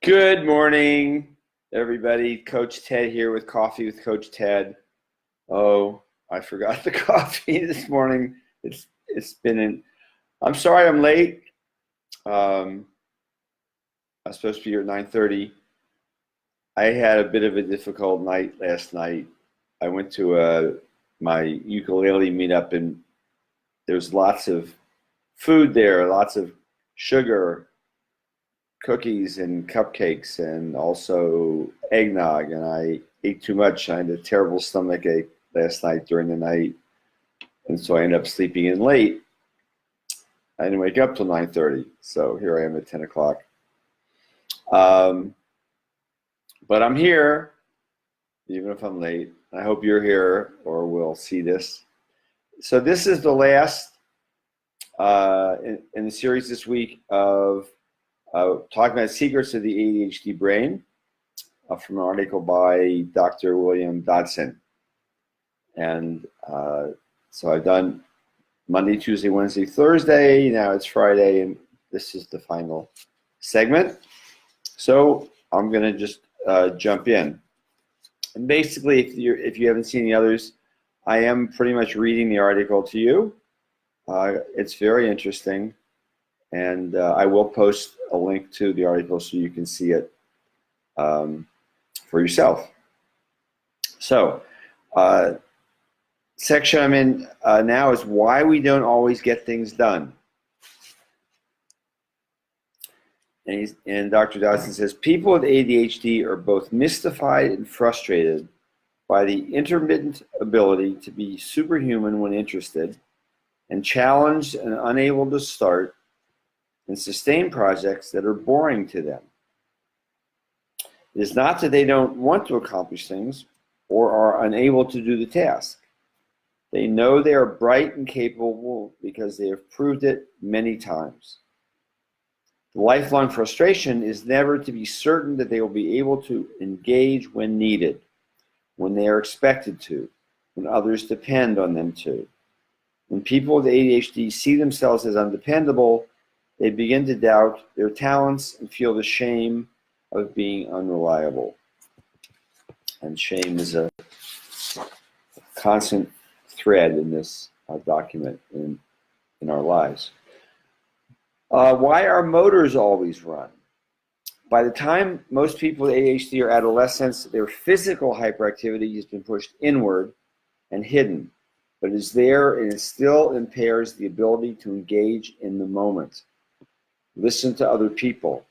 Good morning, everybody. Coach Ted here with Coffee with Coach Ted. Oh, I forgot the coffee this morning. It's been I'm sorry I'm late. I was supposed to be here at 9:30. I had a bit of a difficult night last night. I went to my ukulele meetup, and there's lots of food there, lots of sugar, cookies and cupcakes, and also eggnog, and I ate too much. I had a terrible stomach ache last night during the night, and so I ended up sleeping in late. I didn't wake up till 9:30, so here I am at 10 o'clock. But I'm here, even if I'm late. I hope you're here or we'll see this. So this is the last in the series this week of talking about secrets of the ADHD brain from an article by Dr. William Dodson. And so I've done Monday, Tuesday, Wednesday, Thursday. Now it's Friday, and this is the final segment. So I'm going to just jump in. And basically, if you haven't seen the others, I am pretty much reading the article to you. It's very interesting. And I will post a link to the article so you can see it for yourself. So, section I'm in now is why we don't always get things done. And Dr. Dodson says, people with ADHD are both mystified and frustrated by the intermittent ability to be superhuman when interested, and challenged and unable to start and sustain projects that are boring to them. It is not that they don't want to accomplish things or are unable to do the task. They know they are bright and capable because they have proved it many times. The lifelong frustration is never to be certain that they will be able to engage when needed, when they are expected to, when others depend on them to. When people with ADHD see themselves as undependable, they begin to doubt their talents and feel the shame of being unreliable. And shame is a constant thread in this document in our lives. Why are motors always run? By the time most people with ADHD are adolescents, their physical hyperactivity has been pushed inward and hidden, but is there and it still impairs the ability to engage in the moment, listen to other people,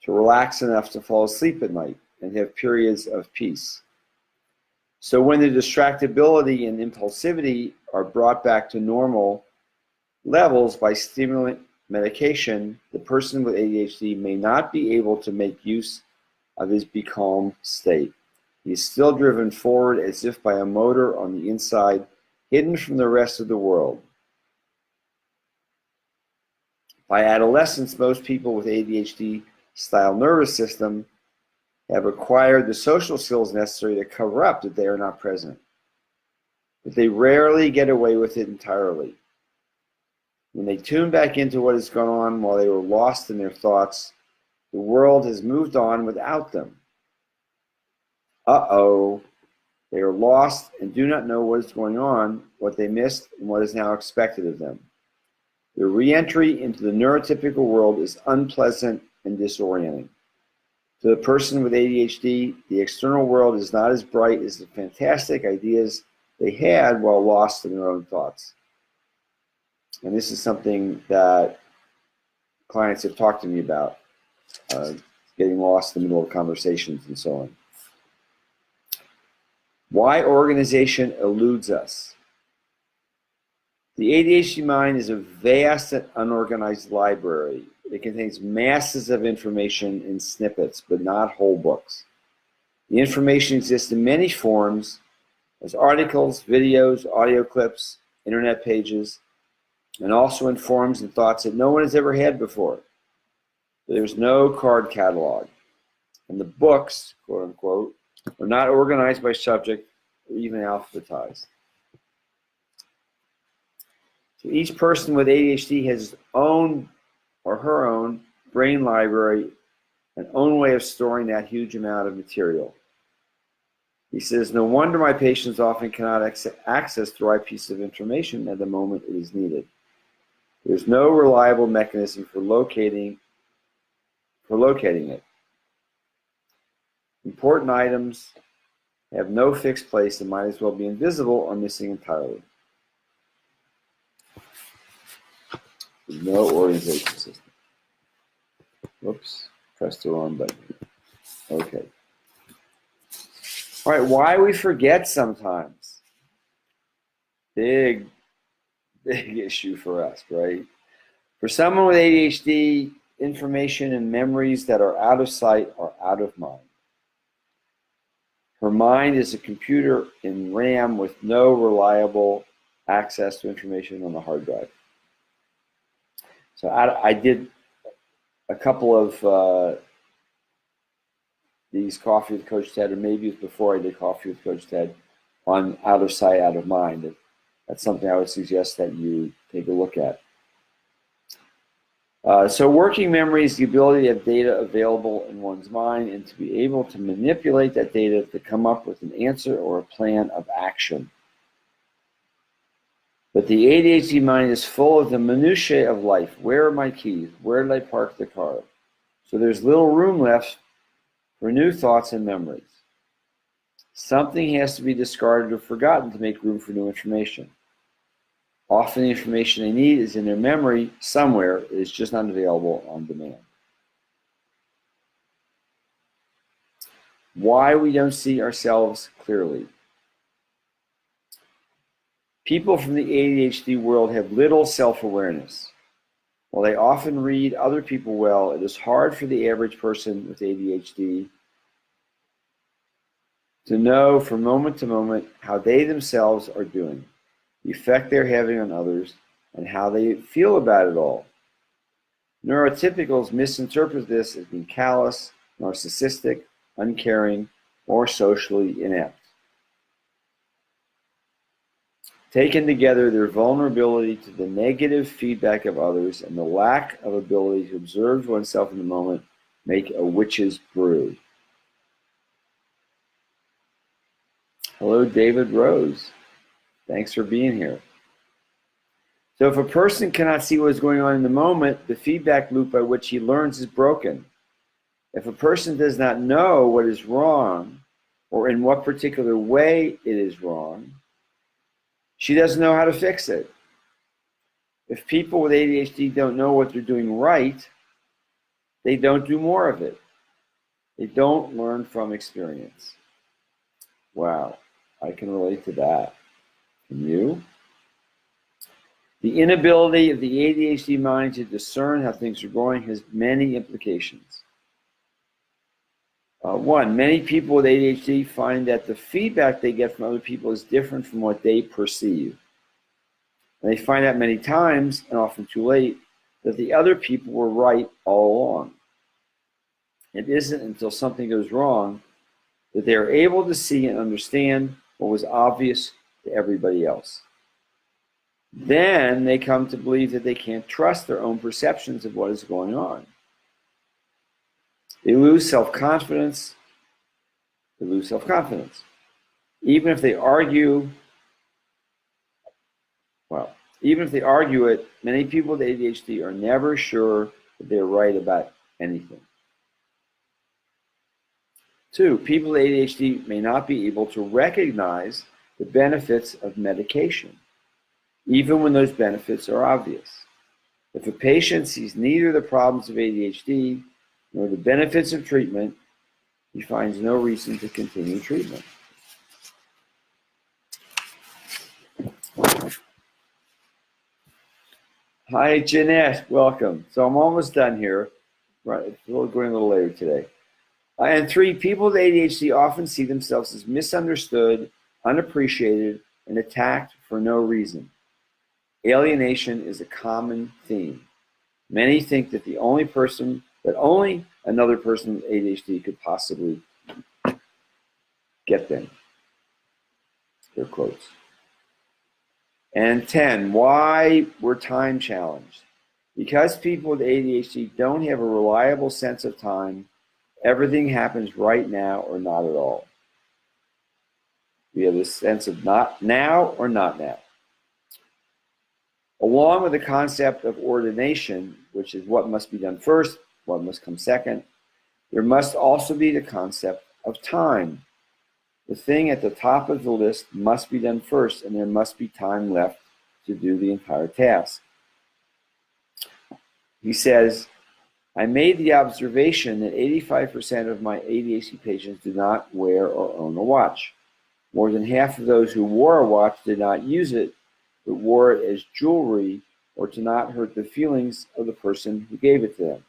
to relax enough to fall asleep at night and have periods of peace. So when the distractibility and impulsivity are brought back to normal levels by stimulant medication, the person with ADHD may not be able to make use of his becalmed state. He is still driven forward as if by a motor on the inside, hidden from the rest of the world. By adolescence, most people with ADHD-style nervous system have acquired the social skills necessary to cover up that they are not present. But they rarely get away with it entirely. When they tune back into what has gone on while they were lost in their thoughts, the world has moved on without them. Uh-oh, they are lost and do not know what is going on, what they missed, and what is now expected of them. Their re-entry into the neurotypical world is unpleasant and disorienting. To the person with ADHD, the external world is not as bright as the fantastic ideas they had while lost in their own thoughts. And this is something that clients have talked to me about, getting lost in the middle of conversations and so on. Why organization eludes us. The ADHD mind is a vast and unorganized library. It contains masses of information in snippets, but not whole books. The information exists in many forms as articles, videos, audio clips, internet pages, and also in forms and thoughts that no one has ever had before. There's no card catalog. And the books, quote unquote, are not organized by subject or even alphabetized. So each person with ADHD has his own or her own brain library an own way of storing that huge amount of material. He says, no wonder my patients often cannot access the right piece of information at the moment it is needed. There's no reliable mechanism for locating it. Important items have no fixed place and might as well be invisible or missing entirely. There's no organization system. Whoops, pressed the wrong button. Okay. All right, why we forget sometimes. Big issue for us, right? For someone with ADHD, information and memories that are out of sight are out of mind. Her mind is a computer in RAM with no reliable access to information on the hard drive. So I did a couple of these Coffee with Coach Ted, or maybe it was before I did Coffee with Coach Ted, on out of sight, out of mind. That's something I would suggest that you take a look at. So working memory is the ability to have data available in one's mind and to be able to manipulate that data to come up with an answer or a plan of action. But the ADHD mind is full of the minutiae of life. Where are my keys? Where did I park the car? So there's little room left for new thoughts and memories. Something has to be discarded or forgotten to make room for new information. Often the information they need is in their memory somewhere. It is just not available on demand. Why we don't see ourselves clearly. People from the ADHD world have little self-awareness. While they often read other people well, it is hard for the average person with ADHD to know from moment to moment how they themselves are doing, the effect they're having on others, and how they feel about it all. Neurotypicals misinterpret this as being callous, narcissistic, uncaring, or socially inept. Taken together, their vulnerability to the negative feedback of others and the lack of ability to observe oneself in the moment make a witch's brew. Hello, David Rose. Thanks for being here. So if a person cannot see what is going on in the moment, the feedback loop by which he learns is broken. If a person does not know what is wrong or in what particular way it is wrong, she doesn't know how to fix it. If people with ADHD don't know what they're doing right, they don't do more of it. They don't learn from experience. Wow, I can relate to that. Can you? The inability of the ADHD mind to discern how things are going has many implications. One, many people with ADHD find that the feedback they get from other people is different from what they perceive. And they find out many times, and often too late, that the other people were right all along. It isn't until something goes wrong that they are able to see and understand what was obvious to everybody else. Then they come to believe that they can't trust their own perceptions of what is going on. They lose self-confidence. Even if they argue, it, many people with ADHD are never sure that they're right about anything. Two, people with ADHD may not be able to recognize the benefits of medication, even when those benefits are obvious. If a patient sees neither the problems of ADHD nor the benefits of treatment, he finds no reason to continue treatment. Hi, Jeanette. Welcome. So I'm almost done here. Right, we're going a little later today. And three, people with ADHD often see themselves as misunderstood, unappreciated, and attacked for no reason. Alienation is a common theme. Many think that only another person with ADHD could possibly get them. Their quotes. And 10, why we're time challenged. Because people with ADHD don't have a reliable sense of time, Everything happens right now or not at all. We have this sense of not now or not now. Along with the concept of ordination, which is what must be done first, what must come second, there must also be the concept of time. The thing at the top of the list must be done first, and there must be time left to do the entire task. He says, I made the observation that 85% of my ADHD patients do not wear or own a watch. More than half of those who wore a watch did not use it, but wore it as jewelry or to not hurt the feelings of the person who gave it to them.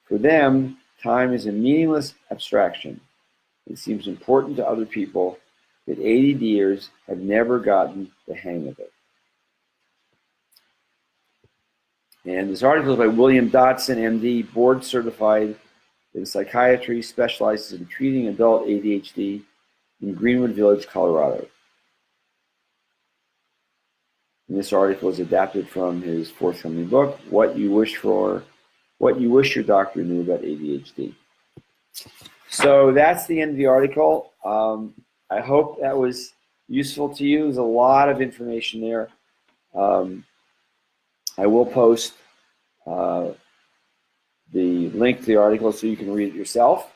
For them, time is a meaningless abstraction. It seems important to other people, but ADDers have never gotten the hang of it. And this article is by William Dotson, MD, board certified in psychiatry, specializes in treating adult ADHD in Greenwood Village, Colorado. And this article is adapted from his forthcoming book, What You Wish Your Doctor Knew About ADHD. So that's the end of the article. I hope that was useful to you. There's a lot of information there. I will post the link to the article so you can read it yourself.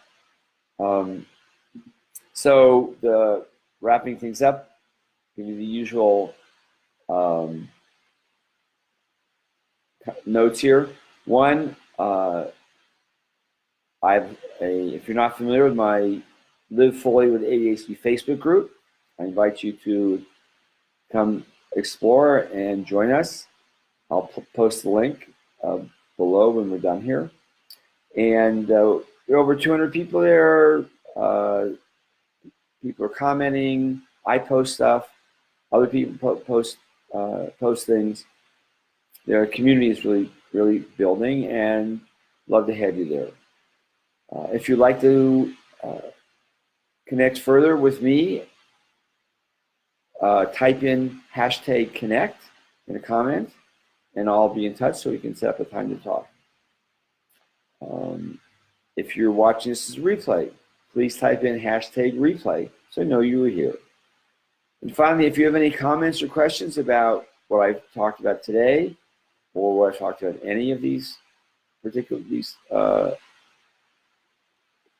So the wrapping things up, give you the usual notes here. One, if you're not familiar with my Live Fully with ADHD Facebook group, I invite you to come explore and join us. I'll post the link below when we're done here. And there are over 200 people there. People are commenting. I post stuff. Other people post things. Their community is really building, and love to have you there. If you'd like to connect further with me, type in #connect in a comment, and I'll be in touch so we can set up a time to talk. If you're watching this as a replay, please type in #replay so I know you were here. And finally, if you have any comments or questions about what I've talked about today, or what I've talked about any of these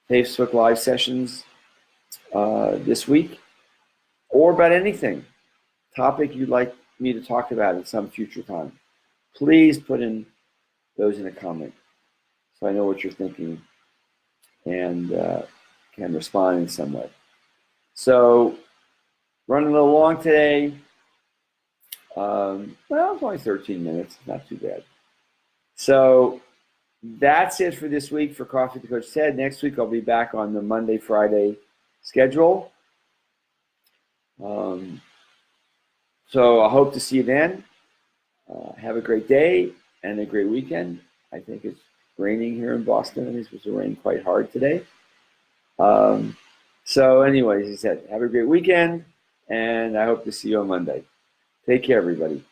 Facebook Live sessions this week, or about anything, topic you'd like me to talk about at some future time, please put in those in a comment so I know what you're thinking and can respond in some way. So, running a little long today. Well, it's only 13 minutes, not too bad. So that's it for this week for Coffee with Coach Ted. Next week I'll be back on the Monday, Friday schedule. So I hope to see you then. Have a great day and a great weekend. I think it's raining here in Boston, and it's supposed to rain quite hard today. So anyways, as I said, have a great weekend, and I hope to see you on Monday. Take care, everybody.